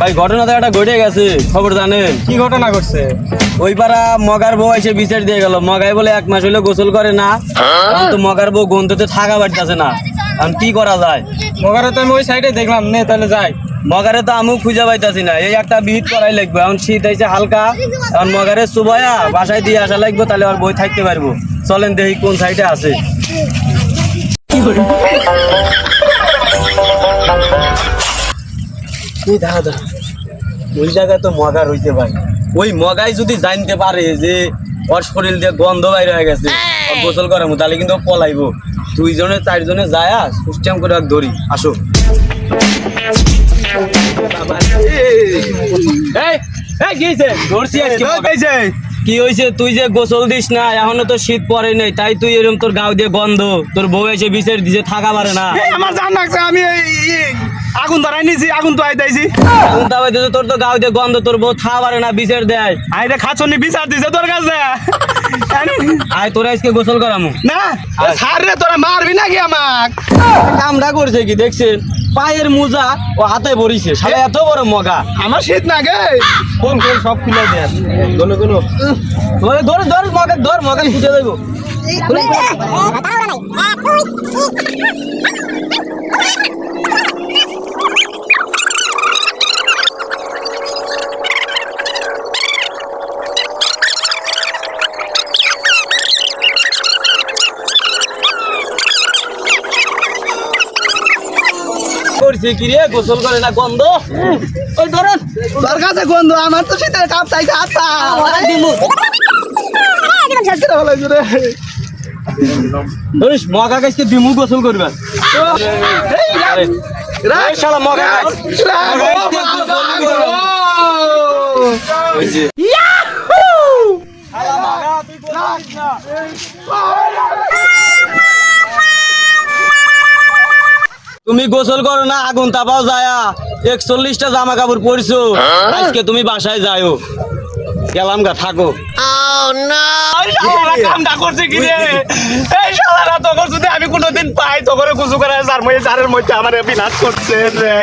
ভাই ঘটনা তো একটা ঘটে গেছে, খবর জানেন? কি ঘটনা ঘটছে? ওই পাড়া মগার বউ এসে বিচার দিয়ে গেল। মগাই বলে 1 মাস হইলে গোসল করে না, কিন্তু মগার বউ গন্ধতে থাকা পারতেছে না। এখন কি করা যায়? মগারে তো আমি ওই সাইডে দেখলাম, নে তাহলে যাই। মগারে তো আমিও খুঁজে পাইতাছি না। এই একটা বিহিত করাই লাগবে। এখন শীত হয়েছে হালকা, এখন মগারে চুবাইয়া বাসায় দিয়ে আসা লাগবে, তাহলে আর বই থাকতে পারবো। চলেন দেখি কোন সাইডে আছে। ওই জায়গায় তো মগার হইতে পারে। ওই মগাই যদি জানতে পারে যে ওর শরীর দিয়ে গন্ধ বাইরে হয়ে গেছে, ওর গোসল করাবো, তাহলে কিন্তু ও পলাইবো। 2 জনে 4 জনে যায় সিস্টেম করে ধরি। আসো। কি হয়েছে? তুই যে গোসল দিস না, এখনো তো শীত পরে নেই, তাই তুই এরকম তোর গাও দিয়ে গন্ধ, তোর বউ এসে বিচার দিছে থাকা পারে না। আমার জান লাগছে, আমি আগুন ধরাই নিছি, আগুন তো আইতাইছি। আগুন তাবাই দিছে, তোর তো গাও দিয়ে গন্ধ, তোর বউ থাকা পারে না, বিচার দেয়। আইরে খাচনি বিচার দিছে তোর কাছে। আয় তোরা আজকে গোসল করামু না স্যার রে, তোরা মারবি নাকি আমাক? কামড়া করছে কি দেখছেন? পায়ের মোজা ও হাতে ভরিছে, সারা এত বড় মগা। আমার শীত না গে। কোন কোন সব খুলে দেন। কোন কোন ধরে ধরে ধরে মগা, ধর মগা খুঁজে দেবো। করছে কি রে? গোসল করে না, গন্ধ। ওই ধরেন, তোর কাছে গন্ধ, আমার তো শীতের কাপ চাইছে। আচ্ছা ধরিস মগা গাছকে দিমু গোসল করবেন। শালা মগা গাছ। তুমি গোসল করো না, আগুন তাপাও যায়া 41টা জামা কাপড় পরছো, আজকে তুমি বাসায় যাও। গেলাম গা, থাকো। কামটা করছে কি রে? এই শালারা তোর যদি আমি কোনোদিন পাই, তোর কুচু করে যার মধ্যে জারের মধ্যে আমার বিনাশ করছে রে।